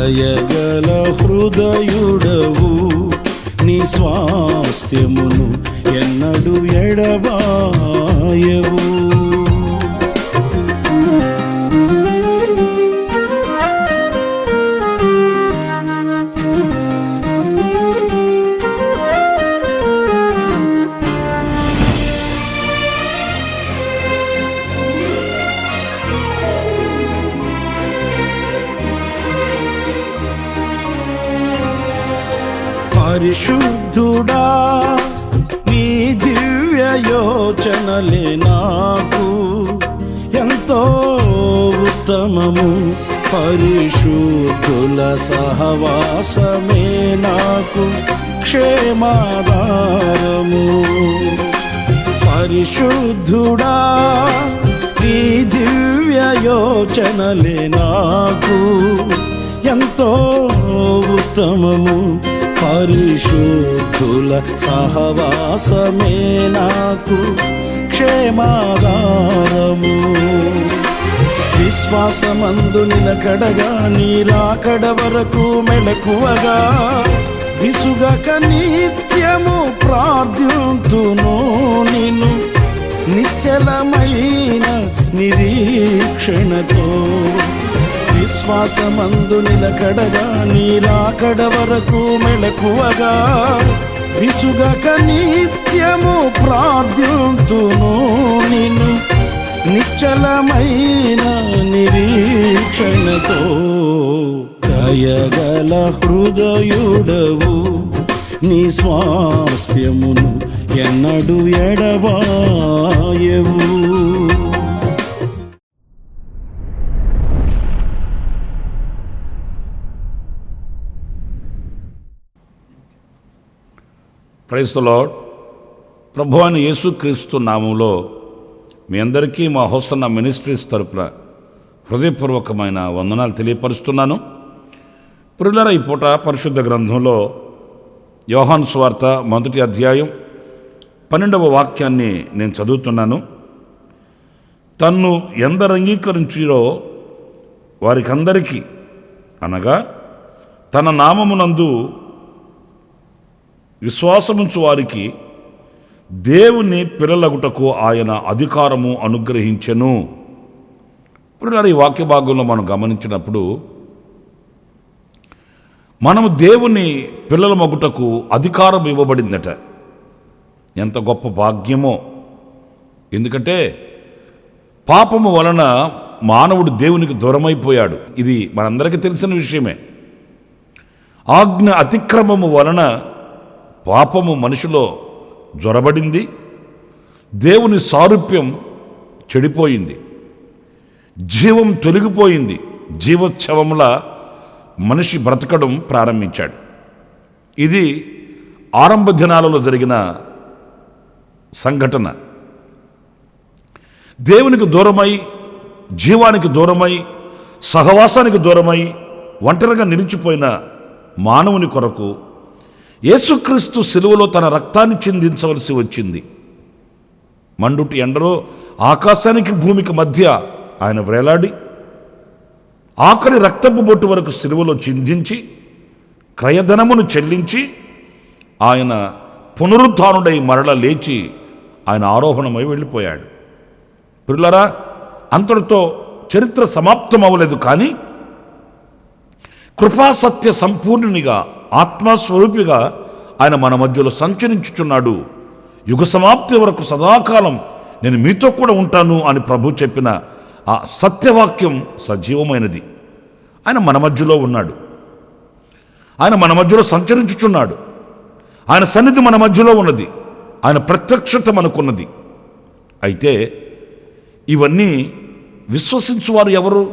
దయగల హృదయుడవు, నీ స్వాస్థ్యమును ఎన్నడు ఎడబాయవు. పరిశుద్ధుడా, నీ దివ్య యోచనలే నాకు ఎంతో ఉత్తమము. పరిశుద్ధుల సహవాసమే నాకు క్షేమాధారము. పరిశుద్ధుడా, నీ దివ్య యోచనలే నాకు ఎంతో ఉత్తమము. పరిశుద్ధుల సహవాసమే నాకు క్షేమాధారము. విశ్వాసమందు నిలకడగా, నీ రాకడ వరకు మెలకువగా, విసుగక నిత్యము ప్రార్థింతును నిన్ను నిశ్చలమైన నిరీక్షణతో. విశ్వాసమందు నిలకడగా, నీ రాకడ వరకు మెలకువగా, విసుగక నిత్యము ప్రార్థింతును నిన్ను నిశ్చలమైన నిరీక్షణతో. దయగల హృదయుడవు, నీ స్వాస్థ్యమును ఎన్నడు ఎడబాయవు. Praise the lord. ప్రభువైన యేసుక్రీస్తు నామంలో మీ అందరికీ మా హోసన్న మినిస్ట్రీస్ తరపున హృదయపూర్వకమైన వందనాలు తెలియపరుస్తున్నాను. ప్రియులారా, ఈ పూట పరిశుద్ధ గ్రంథంలో యోహాను సువార్త 1వ అధ్యాయం 12వ వాక్యాన్ని నేను చదువుతున్నాను. తన్ను ఎందరు అంగీకరించిరో వారికందరికీ, అనగా తన నామమునందు విశ్వాసముంచు వారికి దేవుని పిల్లలగుటకు ఆయన అధికారము అనుగ్రహించెను. ఇప్పుడు ఈ వాక్య భాగంలో మనం గమనించినప్పుడు మనము దేవుని పిల్లల మగుటకు అధికారం ఇవ్వబడిందట. ఎంత గొప్ప భాగ్యమో! ఎందుకంటే పాపము వలన మానవుడు దేవునికి దూరమైపోయాడు. ఇది మనందరికీ తెలిసిన విషయమే. ఆజ్ఞ అతిక్రమము వలన పాపము మనిషిలో జ్వరబడింది. దేవుని సారూప్యం చెడిపోయింది. జీవం తొలగిపోయింది. జీవోత్సవంలా మనిషి బ్రతకడం ప్రారంభించాడు. ఇది ఆరంభ దినాలలో జరిగిన సంఘటన. దేవునికి దూరమై, జీవానికి దూరమై, సహవాసానికి దూరమై ఒంటరిగా నిలిచిపోయిన మానవుని కొరకు యేసుక్రీస్తు శిలువలో తన రక్తాన్ని చిందించవలసి వచ్చింది. మండుటి ఎండలో ఆకాశానికి భూమికి మధ్య ఆయన వేలాడి ఆఖరి రక్తపు బొట్టు వరకు శిలువలో చిందించి క్రయధనమును చెల్లించి ఆయన పునరుద్ధానుడై మరల లేచి ఆయన ఆరోహణమై వెళ్ళిపోయాడు. ప్రియులారా, అంతటితో చరిత్ర సమాప్తం అవ్వలేదు. కానీ కృపాసత్య సంపూర్ణునిగా, ఆత్మస్వరూపిగా ఆయన మన మధ్యలో సంచరించుచున్నాడు. యుగ సమాప్తి వరకు సదాకాలం నేను మీతో కూడా ఉంటాను అని ప్రభు చెప్పిన ఆ సత్యవాక్యం సజీవమైనది. ఆయన మన మధ్యలో ఉన్నాడు. ఆయన మన మధ్యలో సంచరించుచున్నాడు. ఆయన సన్నిధి మన మధ్యలో ఉన్నది. ఆయన ప్రత్యక్షత మనకున్నది. అయితే ఇవన్నీ విశ్వసించువారు ఎవరు?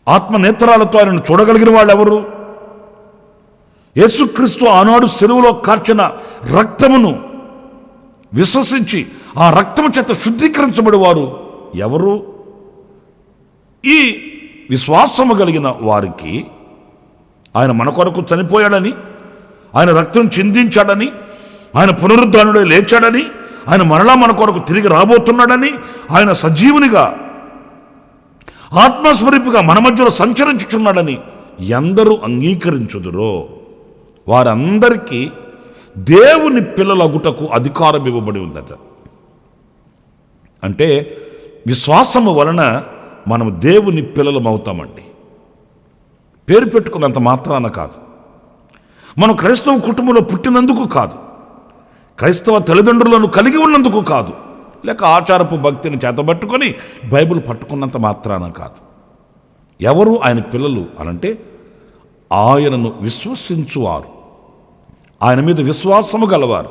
ఆత్మనేత్రాలతో ఆయనను చూడగలిగిన వాళ్ళు ఎవరు? యేసుక్రీస్తు ఆనాడు శిలువలో కార్చిన రక్తమును విశ్వసించి ఆ రక్తము చేత శుద్ధీకరించబడి వారు ఎవరు? ఈ విశ్వాసము కలిగిన వారికి ఆయన మన కొరకు చనిపోయాడని, ఆయన రక్తం చిందించాడని, ఆయన పునరుద్ధానుడై లేచాడని, ఆయన మరలా మన కొరకు తిరిగి రాబోతున్నాడని, ఆయన సజీవునిగా ఆత్మస్వరూపిగా మన మధ్యలో సంచరించుచున్నాడని ఎందరూ అంగీకరించుదురో వారందరికీ దేవుని పిల్లలగుటకు అధికారం ఇవ్వబడి ఉందట. అంటే విశ్వాసము వలన మనం దేవుని పిల్లలం అవుతామండి. పేరు పెట్టుకున్నంత మాత్రాన కాదు, మనం క్రైస్తవ కుటుంబంలో పుట్టినందుకు కాదు, క్రైస్తవ తల్లిదండ్రులను కలిగి ఉన్నందుకు కాదు, లేక ఆచారపు భక్తిని చేతబట్టుకొని బైబిల్ పట్టుకున్నంత మాత్రాన కాదు. ఎవరు ఆయన పిల్లలు అనంటే ఆయనను విశ్వసించువారు, ఆయన మీద విశ్వాసము గలవారు.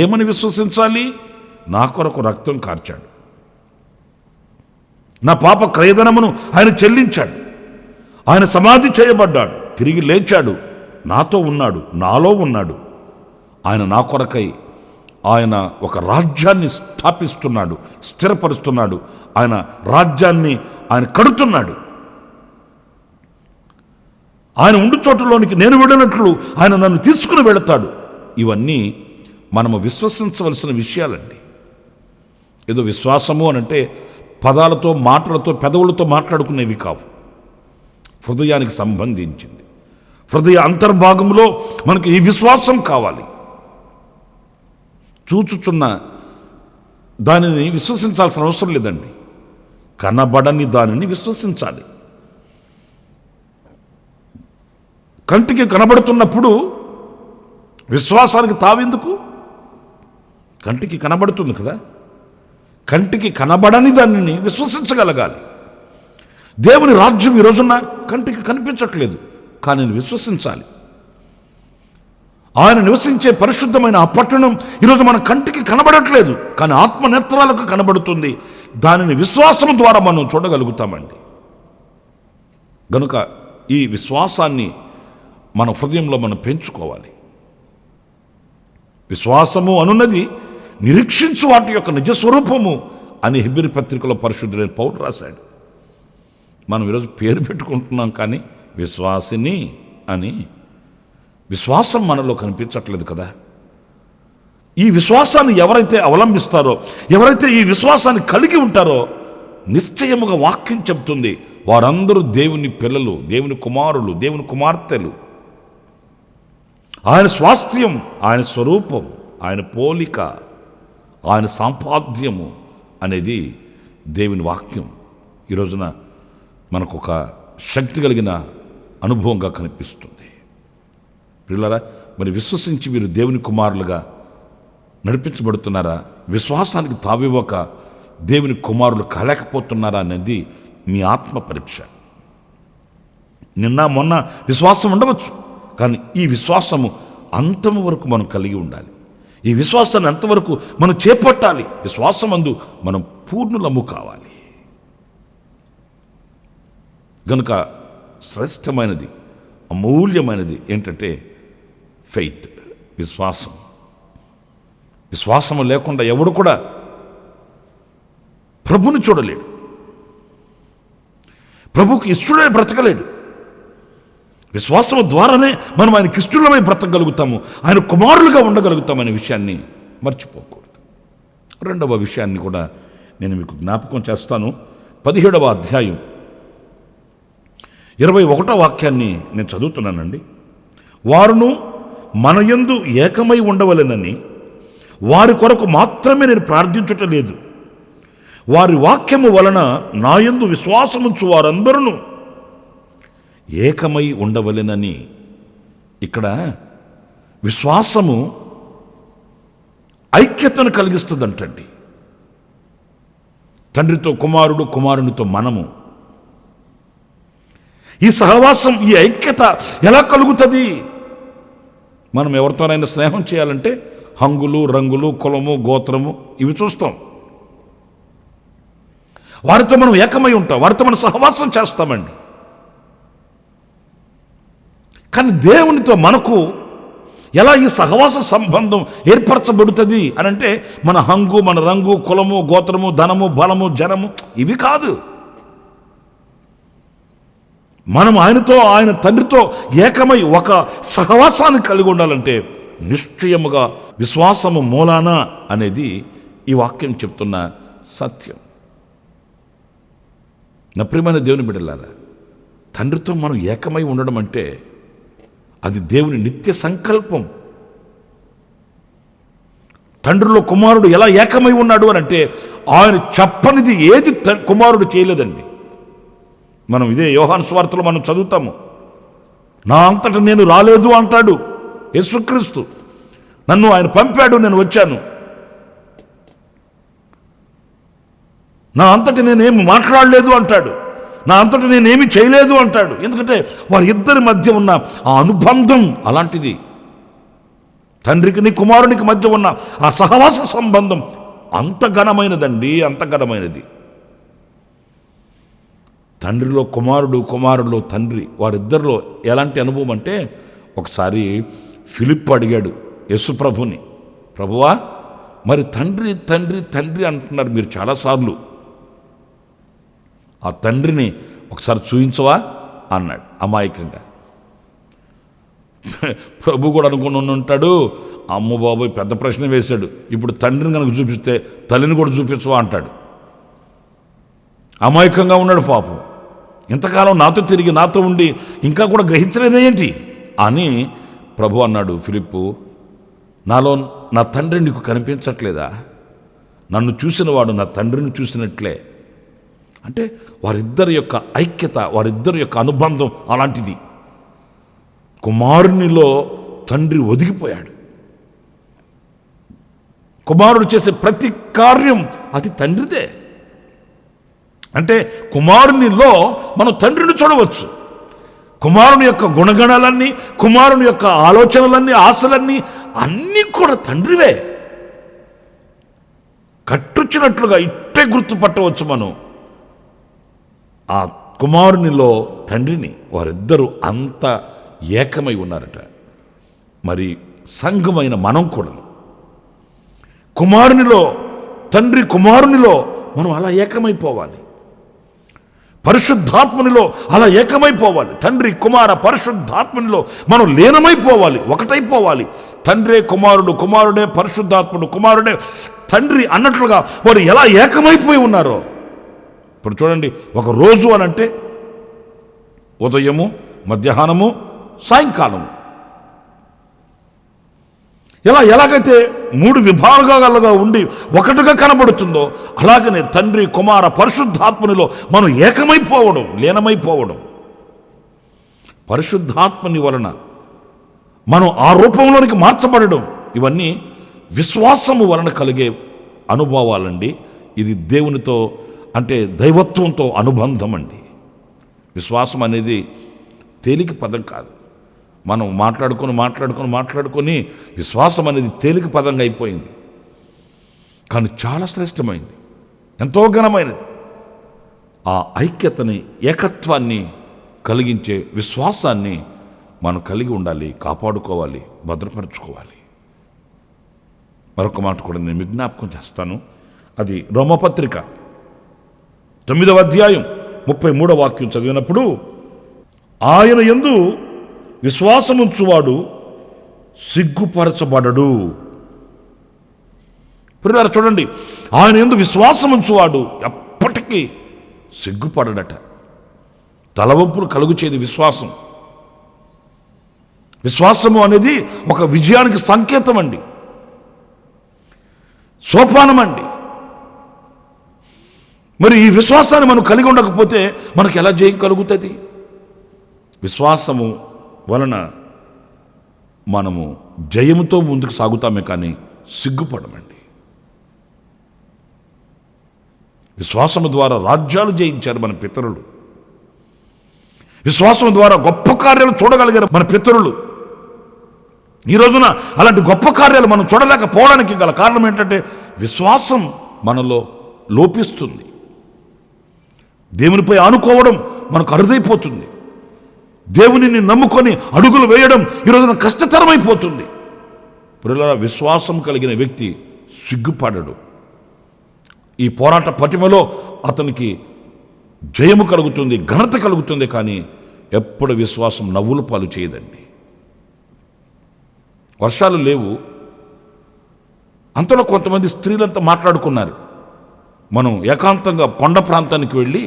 ఏమని విశ్వసించాలి? నా కొరకు రక్తం కార్చాడు, నా పాప క్రయధనమును ఆయన చెల్లించాడు, ఆయన సమాధి చేయబడ్డాడు, తిరిగి లేచాడు, నాతో ఉన్నాడు, నాలో ఉన్నాడు. ఆయన నా కొరకై ఆయన ఒక రాజ్యాన్ని స్థాపిస్తున్నాడు, స్థిరపరుస్తున్నాడు. ఆయన రాజ్యాన్ని ఆయన కడుతున్నాడు. ఆయన ఉండు చోటులోనికి నేను వెళ్ళినట్లు ఆయన నన్ను తీసుకుని వెళతాడు. ఇవన్నీ మనము విశ్వసించవలసిన విషయాలండి. ఏదో విశ్వాసము అనంటే పదాలతో, మాటలతో, పెదవులతో మాట్లాడుకునేవి కావు. హృదయానికి సంబంధించింది. హృదయ అంతర్భాగంలో మనకు ఈ విశ్వాసం కావాలి. చూచుచున్న దానిని విశ్వసించాల్సిన అవసరం లేదండి, కనబడని దానిని విశ్వసించాలి. కంటికి కనబడుతున్నప్పుడు విశ్వాసానికి తావెందుకు? కంటికి కనబడుతుంది కదా, కంటికి కనబడని దానిని విశ్వసించగలగాలి. దేవుని రాజ్యం ఈ రోజున కంటికి కనిపించట్లేదు, కానీ విశ్వసించాలి. ఆయన నివసించే పరిశుద్ధమైన ఆ పట్టణం ఈరోజు మన కంటికి కనబడట్లేదు, కానీ ఆత్మనేత్రాలకు కనబడుతుంది. దానిని విశ్వాసం ద్వారా మనం చూడగలుగుతామండి. గనుక ఈ విశ్వాసాన్ని మన హృదయంలో మనం పెంచుకోవాలి. విశ్వాసము అనున్నది నిరీక్షించు వాటి యొక్క నిజస్వరూపము అని హెబ్రీ పత్రికలో పరిశుద్ధుడైన పౌలు రాశాడు. మనం ఈరోజు పేరు పెట్టుకుంటున్నాం, కానీ విశ్వాసిని అని విశ్వాసం మనలో కనిపించట్లేదు కదా. ఈ విశ్వాసాన్ని ఎవరైతే అవలంబిస్తారో, ఎవరైతే ఈ విశ్వాసాన్ని కలిగి ఉంటారో, నిశ్చయముగా వాక్యం చెప్తుంది వారందరూ దేవుని పిల్లలు, దేవుని కుమారులు, దేవుని కుమార్తెలు. ఆయన స్వాస్థ్యం, ఆయన స్వరూపం, ఆయన పోలిక, ఆయన సంపాద్యము అనేది దేవుని వాక్యం ఈ రోజున మనకు ఒక శక్తి కలిగిన అనుభవంగా కనిపిస్తుంది. ప్రియులారా, మరి విశ్వసించి మీరు దేవుని కుమారులుగా నడిపించబడుతున్నారా? విశ్వాసానికి తావివ్వక దేవుని కుమారులు కాలేకపోతున్నారా అనేది మీ ఆత్మ పరీక్ష. నిన్న మొన్న విశ్వాసం ఉండవచ్చు, కానీ ఈ విశ్వాసము అంతము వరకు మనం కలిగి ఉండాలి. ఈ విశ్వాసాన్ని అంతవరకు మనం చేపట్టాలి. విశ్వాసమందు మనం పూర్ణులము కావాలి. గనుక శ్రేష్టమైనది, అమూల్యమైనది ఏంటంటే ఫెయిత్, విశ్వాసం. విశ్వాసము లేకుండా ఎవడు కూడా ప్రభుని చూడలేడు, ప్రభుకి ఇష్టడై బ్రతకలేడు. విశ్వాసము ద్వారానే మనం ఆయనకి ఇష్టలమై బ్రతకగలుగుతాము, ఆయన కుమారులుగా ఉండగలుగుతామనే విషయాన్ని మర్చిపోకూడదు. రెండవ విషయాన్ని కూడా నేను మీకు జ్ఞాపకం చేస్తాను. 17వ అధ్యాయం 21వ వాక్యాన్ని నేను చదువుతున్నానండి. వారును మన యందు ఏకమై ఉండవలెనని వారి కొరకు మాత్రమే నేను ప్రార్థించుటలేదు, వారి వాక్యము వలన నా యందు విశ్వాసముంచు వారందరూ ఏకమై ఉండవలెనని. ఇక్కడ విశ్వాసము ఐక్యతను కలిగిస్తుందంటండి. తండ్రితో కుమారుడు, కుమారునితో మనము. ఈ సహవాసం, ఈ ఐక్యత ఎలా కలుగుతుంది? మనం ఎవరితోనైనా స్నేహం చేయాలంటే హంగులు, రంగులు, కులము, గోత్రము ఇవి చూస్తాం. వారితో మనం ఏకమై ఉంటాం, వారితో మనం సహవాసం చేస్తామండి. కానీ దేవునితో మనకు ఎలా ఈ సహవాస సంబంధం ఏర్పరచబడుతుంది అని అంటే మన హంగు, మన రంగు, కులము, గోత్రము, ధనము, బలము, జనము ఇవి కాదు. మనం ఆయనతో, ఆయన తండ్రితో ఏకమై ఒక సహవాసాన్ని కలిగి ఉండాలంటే నిశ్చయముగా విశ్వాసము మూలాన అనేది ఈ వాక్యం చెప్తున్న సత్యం. నా ప్రియమైన దేవుని బిడ్డలారా, తండ్రితో మనం ఏకమై ఉండడం అంటే అది దేవుని నిత్య సంకల్పం. తండ్రిలో కుమారుడు ఎలా ఏకమై ఉన్నాడు అని అంటే ఆయన చెప్పనిది ఏది కుమారుడు చేయలేదండి. మనం ఇదే యోహాను సువార్తలో మనం చదువుతాము. నా అంతటా నేను రాలేదు అంటాడు యేసుక్రీస్తు. నన్ను ఆయన పంపాడు, నేను వచ్చాను. నా అంతటి నేనేమి మాట్లాడలేదు అంటాడు, నా అంతటి నేనేమి చేయలేదు అంటాడు. ఎందుకంటే వారిద్దరి మధ్య ఉన్న ఆ అనుబంధం అలాంటిది. తండ్రికి కుమారునికి మధ్య ఉన్న ఆ సహవాస సంబంధం అంత ఘనమైనదండి, అంత ఘనమైనది. తండ్రిలో కుమారుడు, కుమారుడిలో తండ్రి, వారిద్దరిలో ఎలాంటి అనుభవం అంటే, ఒకసారి ఫిలిప్ అడిగాడు యేసుప్రభుని, ప్రభువా మరి తండ్రి తండ్రి తండ్రి అంటున్నారు మీరు చాలాసార్లు, ఆ తండ్రిని ఒకసారి చూయించవా అన్నాడు అమాయకంగా. ప్రభు కూడా అనుకుని ఉంటాడు, అమ్మ బాబోయ్ పెద్ద ప్రశ్న వేశాడు, ఇప్పుడు తండ్రిని కనుక చూపిస్తే తల్లిని కూడా చూపించవా అంటాడు. అమాయకంగా ఉన్నాడు పాపం. ఇంతకాలం నాతో తిరిగి నాతో ఉండి ఇంకా కూడా గ్రహించలేదేంటి అని ప్రభు అన్నాడు, ఫిలిప్పు నాలో నా తండ్రి నీకు కనిపించట్లేదా? నన్ను చూసిన వాడు నా తండ్రిని చూసినట్లే. అంటే వారిద్దరి యొక్క ఐక్యత, వారిద్దరి యొక్క అనుబంధం అలాంటిది. కుమారునిలో తండ్రి ఒదిగిపోయాడు. కుమారుడు చేసే ప్రతి కార్యం అది తండ్రిదే. అంటే కుమారునిలో మనం తండ్రిని చూడవచ్చు. కుమారుని యొక్క గుణగణాలన్నీ, కుమారుని యొక్క ఆలోచనలన్నీ, ఆశలన్నీ అన్నీ కూడా తండ్రివే. కట్టుచ్చినట్లుగా ఇట్టే గుర్తుపట్టవచ్చు మనం ఆ కుమారునిలో తండ్రిని. వారిద్దరూ అంత ఏకమై ఉన్నారట. మరి సంఘమైన మనం కూడా కుమారునిలో తండ్రి, కుమారునిలో మనం అలా ఏకమైపోవాలి. పరిశుద్ధాత్మనిలో అలా ఏకమైపోవాలి. తండ్రి, కుమార, పరిశుద్ధాత్మనిలో మనం లీనమైపోవాలి, ఒకటైపోవాలి. తండ్రే కుమారుడు, కుమారుడే పరిశుద్ధాత్ముడు, కుమారుడే తండ్రి అన్నట్లుగా వారు ఎలా ఏకమైపోయి ఉన్నారో. ఇప్పుడు చూడండి, ఒక రోజు అనంటే ఉదయము, మధ్యాహ్నము, సాయంకాలము, ఎలాగైతే మూడు విభాగాలుగా ఉండి ఒకటిగా కనబడుతుందో అలాగనే తండ్రి, కుమార, పరిశుద్ధాత్మనిలో మనం ఏకమైపోవడం, లీనమైపోవడం. పరిశుద్ధాత్మని వలన మనం ఆ రూపంలోనికి మార్చబడడం, ఇవన్నీ విశ్వాసము వలన కలిగే అనుభవాలండి. ఇది దేవునితో అంటే దైవత్వంతో అనుబంధం అండి. విశ్వాసం అనేది తేలిక పదం కాదు. మనం మాట్లాడుకొని విశ్వాసం అనేది తేలిక పదంగా అయిపోయింది. కానీ చాలా శ్రేష్టమైంది, ఎంతో ఘనమైనది. ఆ ఐక్యతని, ఏకత్వాన్ని కలిగించే విశ్వాసాన్ని మనం కలిగి ఉండాలి, కాపాడుకోవాలి, భద్రపరచుకోవాలి. మరొక మాట కూడా నేను విజ్ఞాపకం చేస్తాను. అది రోమపత్రిక 9వ అధ్యాయం 33వ వాక్యం చదివినప్పుడు, ఆయన యందు విశ్వాసముంచువాడు సిగ్గుపరచబడడు. ప్రియులారా చూడండి, ఆయన యందు విశ్వాసముంచువాడు ఎప్పటికీ సిగ్గుపడడట. తలవంపులు కలుగుచేది విశ్వాసం. విశ్వాసము అనేది ఒక విజయానికి సంకేతం అండి, సోపానం అండి. మరి ఈ విశ్వాసాన్ని మనం కలిగి ఉండకపోతే మనకు ఎలా జయం కలుగుతుంది? విశ్వాసము వలన మనము జయముతో ముందుకు సాగుతామే కానీ సిగ్గుపడమండి. విశ్వాసము ద్వారా రాజ్యాలు జయించారు మన పితరులు. విశ్వాసం ద్వారా గొప్ప కార్యాలు చూడగలిగారు మన పితరులు. ఈ రోజున అలాంటి గొప్ప కార్యాలు మనం చూడలేకపోవడానికి గల కారణం ఏంటంటే విశ్వాసం మనలో లోపిస్తుంది. దేవునిపై ఆనుకోవడం మనకు అరుదైపోతుంది. దేవునిని నమ్ముకొని అడుగులు వేయడం ఈ రోజున కష్టతరమైపోతుంది. ప్రియులారా, విశ్వాసం కలిగిన వ్యక్తి సిగ్గుపడడు. ఈ పోరాట పటిమలో అతనికి జయము కలుగుతుంది, ఘనత కలుగుతుంది. కానీ ఎప్పుడు విశ్వాసం నవ్వుల పాలు చేయదండి. వర్షాలు లేవు, అంతలో కొంతమంది స్త్రీలంతా మాట్లాడుకున్నారు. మనం ఏకాంతంగా కొండ ప్రాంతానికి వెళ్ళి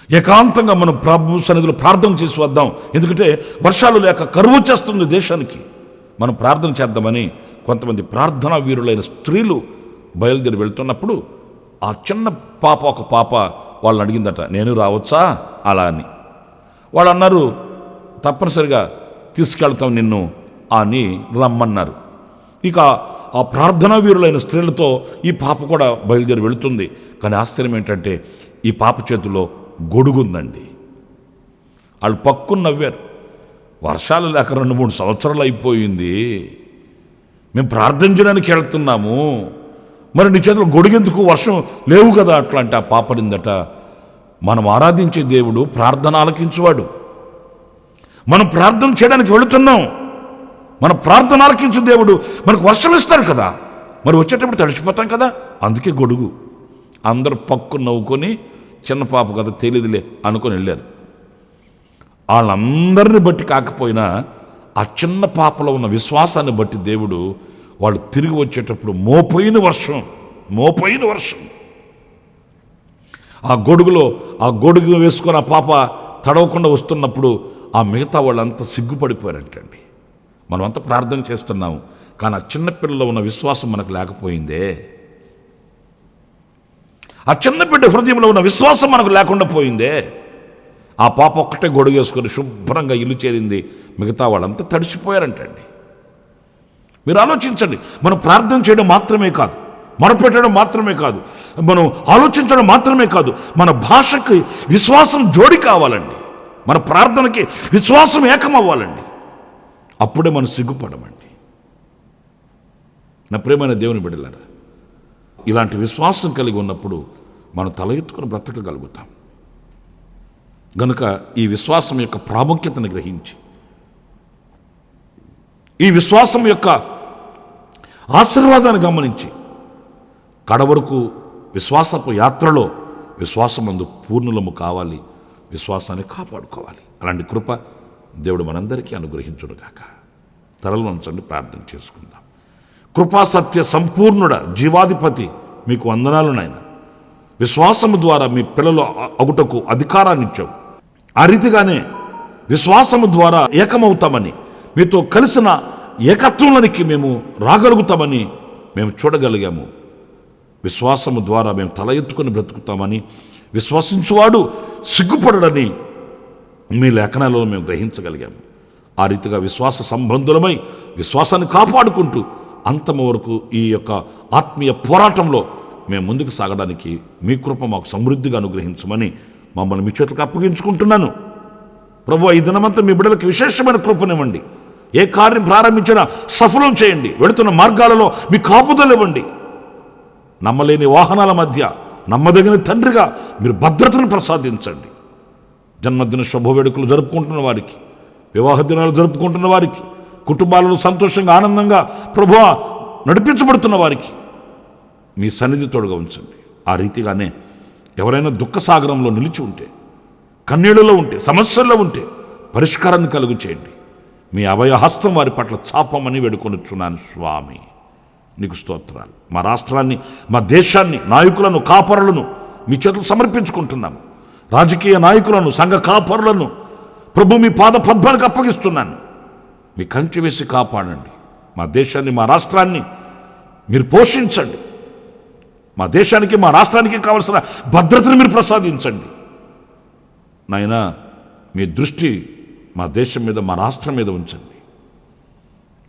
ఏకాంతంగా మనం ప్రభు సన్నిధిలో ప్రార్థన చేసి వద్దాం. ఎందుకంటే వర్షాలు లేక కరువు వచ్చేస్తుంది దేశానికి. మనం ప్రార్థన చేద్దామని కొంతమంది ప్రార్థనా వీరులైన స్త్రీలు బయలుదేరి వెళ్తున్నప్పుడు ఆ చిన్న పాప, ఒక పాప వాళ్ళని అడిగిందట, నేను రావచ్చా అలా అని. వాళ్ళు అన్నారు, తప్పనిసరిగా తీసుకెళ్తాం నిన్ను అని రమ్మన్నారు. ఇక ఆ ప్రార్థనా వీరులైన స్త్రీలతో ఈ పాప కూడా బయలుదేరి వెళుతుంది. కానీ ఆశ్చర్యం ఏంటంటే ఈ పాప చేతిలో గొడుగుందండి. వాళ్ళు పక్కున నవ్వారు. వర్షాలు లేక 2-3 సంవత్సరాలు అయిపోయింది, మేము ప్రార్థన చేయడానికి వెళ్తున్నాము, మరి నీ చేతిలో గొడుగెందుకు, వర్షం లేవు కదా అట్లా అంటే ఆ పాపనిందట, మనం ఆరాధించే దేవుడు ప్రార్థన ఆలకించువాడు. మనం ప్రార్థన చేయడానికి వెళుతున్నాం, మన ప్రార్థన ఆలకించు దేవుడు మనకు వర్షం ఇస్తాడు కదా, మరి వచ్చేటప్పుడు తడిచిపోతాం కదా, అందుకే గొడుగు. అందరూ పక్కు నవ్వుకొని చిన్న పాప కదా తెలియదులే అనుకొని వెళ్ళారు. వాళ్ళందరిని బట్టి కాకపోయినా ఆ చిన్న పాపలో ఉన్న విశ్వాసాన్ని బట్టి దేవుడు వాళ్ళు తిరిగి వచ్చేటప్పుడు మోపైన వర్షం ఆ గొడుగు వేసుకొని ఆ పాప తడవకుండా వస్తున్నప్పుడు ఆ మిగతా వాళ్ళంతా సిగ్గుపడిపోయారంటండి. మనమంతా ప్రార్థన చేస్తున్నాము, కానీ ఆ చిన్నపిల్లలో ఉన్న విశ్వాసం మనకు లేకపోయిందే. ఆ చిన్నపిల్ల హృదయంలో ఉన్న విశ్వాసం మనకు లేకుండా పోయిందే. ఆ పాప ఒక్కటే గొడుగు వేసుకొని శుభ్రంగా ఇల్లు చేరింది, మిగతా వాళ్ళంతా తడిసిపోయారంటండి. మీరు ఆలోచించండి, మనం ప్రార్థన చేయడం మాత్రమే కాదు, మొరపెట్టడం మాత్రమే కాదు, మనం ఆలోచించడం మాత్రమే కాదు, మన భాషకి విశ్వాసం జోడి కావాలండి, మన ప్రార్థనకి విశ్వాసం ఏకమవ్వాలండి. అప్పుడే మనం సిగ్గుపడమండి. నా ప్రియమైన దేవుని బిడ్డలారా, ఇలాంటి విశ్వాసం కలిగి ఉన్నప్పుడు మనం తల ఎత్తుకొని బ్రతకగలుగుతాం. గనుక ఈ విశ్వాసం యొక్క ప్రాముఖ్యతను గ్రహించి, ఈ విశ్వాసం యొక్క ఆశీర్వాదాన్ని గమనించి, కడవరకు విశ్వాసపు యాత్రలో విశ్వాసమందు పూర్ణులము కావాలి, విశ్వాసాన్ని కాపాడుకోవాలి. అలాంటి కృప దేవుడు మనందరికీ అనుగ్రహించునుగాక. తరలు ఉంచండి, ప్రార్థన చేసుకుందాం. కృపా సత్య సంపూర్ణుడ జీవాధిపతి, మీకు వందనాలు నాయన. విశ్వాసము ద్వారా మీ పిల్లలు అగుటకు అధికారాన్ని ఇచ్చావు. ఆ రీతిగానే విశ్వాసము ద్వారా ఏకమవుతామని, మీతో కలిసిన ఏకత్వంలోనికి మేము రాగలుగుతామని మేము చూడగలిగాము. విశ్వాసము ద్వారా మేము తల ఎత్తుకొని బ్రతుకుతామని, విశ్వసించువాడు సిగ్గుపడడని మీ లేఖనాలలో మేము గ్రహించగలిగాము. ఆ రీతిగా విశ్వాస సంబంధులమై విశ్వాసాన్ని కాపాడుకుంటూ అంతము వరకు ఈ యొక్క ఆత్మీయ పోరాటంలో మేము ముందుకు సాగడానికి మీ కృప మాకు సమృద్ధిగా అనుగ్రహించమని మమ్మల్ని మీ చేతులకు అప్పగించుకుంటున్నాను. ప్రభువా, ఈ దినమంతా మీ బిడ్డలకు విశేషమైన కృపనివ్వండి. ఏ కార్యం ప్రారంభించినా సఫలం చేయండి. వెళుతున్న మార్గాలలో మీ కాపుదలు ఇవ్వండి. నమ్మలేని వాహనాల మధ్య నమ్మదగిన తండ్రిగా మీరు భద్రతను ప్రసాదించండి. జన్మదిన శుభవేడుకలు జరుపుకుంటున్న వారికి, వివాహ దినాలు జరుపుకుంటున్న వారికి, కుటుంబాలలో సంతోషంగా ఆనందంగా ప్రభువా నడిపించబడుతున్న వారికి మీ సన్నిధి తోడుగా ఉంచండి. ఆ రీతిగానే ఎవరైనా దుఃఖసాగరంలో నిలిచి ఉంటే, కన్నీళ్లలో ఉంటే, సమస్యల్లో ఉంటే పరిష్కారాన్ని కలుగు చేయండి. మీ అభయహస్తం వారి పట్ల చాపమని వేడుకొనుచున్నాను స్వామి. నీకు స్తోత్రాలు. మా రాష్ట్రాన్ని, మా దేశాన్ని, నాయకులను, కాపరులను మీ చేతులు సమర్పించుకుంటున్నాము. రాజకీయ నాయకులను, సంఘ కాపరులను ప్రభు మీ పాద పద్మానికి అప్పగిస్తున్నాను. మీ కంచె వేసి కాపాడండి. మా దేశాన్ని, మా రాష్ట్రాన్ని మీరు పోషించండి. మా దేశానికి, మా రాష్ట్రానికి కావలసిన భద్రతను మీరు ప్రసాదించండి. నాయనా, మీ దృష్టి మా దేశం మీద, మా రాష్ట్రం మీద ఉంచండి.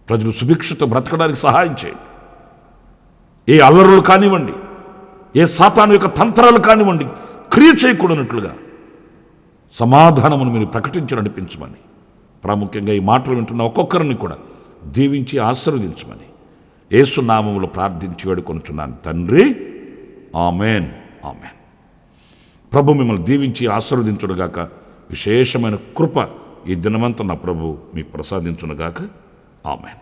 ప్రజలు సుభిక్షతో బ్రతకడానికి సహాయం చేయండి. ఏ అల్లరులు కానివ్వండి, ఏ సాతాను యొక్క తంత్రాలు కానివ్వండి క్రియ చేయకూడనట్లుగా సమాధానమును మీరు ప్రకటించి నడిపించమని, ప్రాముఖ్యంగా ఈ మాటలు వింటున్న ఒక్కొక్కరిని కూడా దీవించి ఆశీర్వదించమని యేసు నామములో ప్రార్థించి వేడుకొనుచున్నాను తండ్రి. Amen, amen. ప్రభు మిమ్మల్ని దీవించి ఆశీర్వదించునుగాక. విశేషమైన కృప ఈ దినమంతా నా ప్రభు మీకు ప్రసాదించునుగాక. ఆమెన్.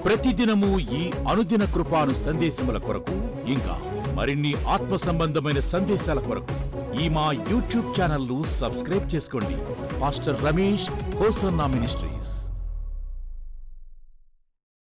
ప్రతిదినము ఈ అనుదిన కృపాను సందేశముల కొరకు, ఇంకా మరిన్ని ఆత్మ సంబంధమైన సందేశాల కొరకు ఈ మా యూట్యూబ్ ఛానల్ ను సబ్స్క్రైబ్ చేసుకోండి. Pastor Ramesh hosanna ministries.